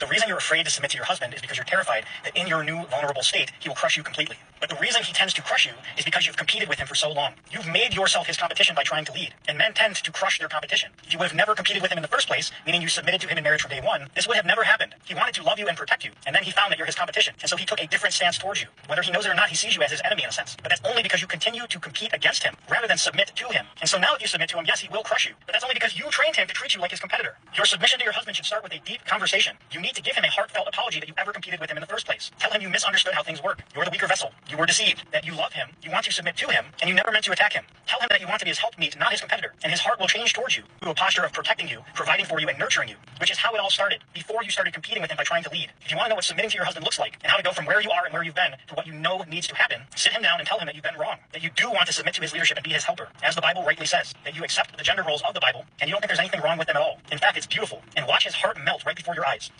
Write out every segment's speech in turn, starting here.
The reason you're afraid to submit to your husband is because you're terrified that in your new vulnerable state, he will crush you completely. But the reason he tends to crush you is because you've competed with him for so long. You've made yourself his competition by trying to lead, and men tend to crush their competition. If you would have never competed with him in the first place, meaning you submitted to him in marriage from day one, this would have never happened. He wanted to love you and protect you, and then he found that you're his competition, and so he took a different stance towards you. Whether he knows it or not, he sees you as his enemy in a sense. But that's only because you continue to compete against him rather than submit to him. And so now if you submit to him, yes, he will crush you, but that's only because you trained him to treat you like his competitor. Your submission to your husband should start with a deep conversation. You need to give him a heartfelt apology that you ever competed with him in the first place. Tell him you misunderstood how things work. You're the weaker vessel. You were deceived. That you love him, you want to submit to him, and you never meant to attack him. Tell him that you want to be his helpmeet, not his competitor, and his heart will change towards you to a posture of protecting you, providing for you, and nurturing you, which is how it all started, before you started competing with him by trying to lead. If you want to know what submitting to your husband looks like, and how to go from where you are and where you've been to what you know needs to happen, sit him down and tell him that you've been wrong, that you do want to submit to his leadership and be his helper, as the Bible rightly says, that you accept the gender roles of the Bible, and you don't think there's anything wrong with them at all. In fact, it's beautiful, and watch his heart melt right before your eyes.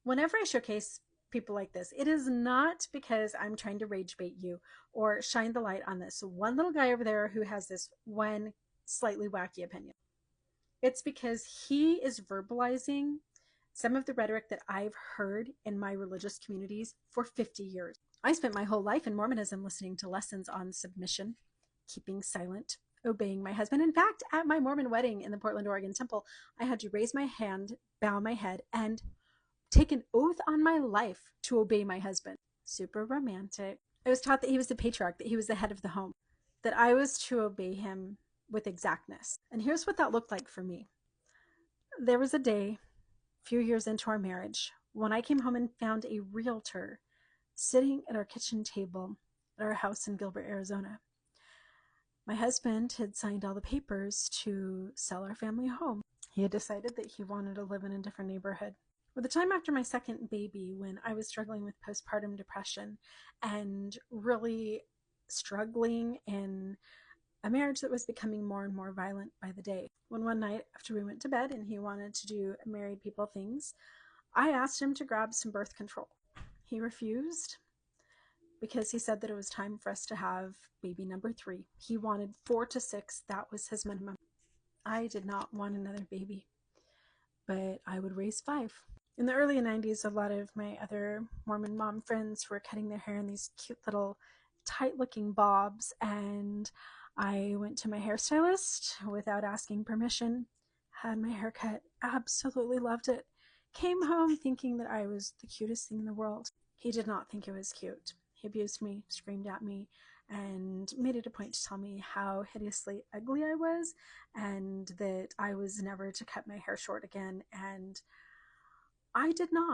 Whenever I showcase people like this, it is not because I'm trying to rage bait you or shine the light on this one little guy over there who has this one slightly wacky opinion. It's because he is verbalizing some of the rhetoric that I've heard in my religious communities for 50 years. I spent my whole life in Mormonism listening to lessons on submission, keeping silent, obeying my husband. In fact, at my Mormon wedding in the Portland, Oregon temple, I had to raise my hand, bow my head, and take an oath on my life to obey my husband. Super romantic. I was taught that he was the patriarch, that he was the head of the home, that I was to obey him with exactness. And here's what that looked like for me. There was a day, a few years into our marriage, when I came home and found a realtor sitting at our kitchen table at our house in Gilbert, Arizona. My husband had signed all the papers to sell our family home. He had decided that he wanted to live in a different neighborhood. By the time after my second baby, when I was struggling with postpartum depression and really struggling in a marriage that was becoming more and more violent by the day, when one night after we went to bed and he wanted to do married people things, I asked him to grab some birth control. He refused because he said that it was time for us to have baby number 3. He wanted 4 to 6. That was his minimum. I did not want another baby, but I would raise 5. In the early 90s, a lot of my other Mormon mom friends were cutting their hair in these cute little tight-looking bobs, and I went to my hairstylist without asking permission, had my hair cut, absolutely loved it, came home thinking that I was the cutest thing in the world. He did not think it was cute. He abused me, screamed at me, and made it a point to tell me how hideously ugly I was, and that I was never to cut my hair short again, and I did not.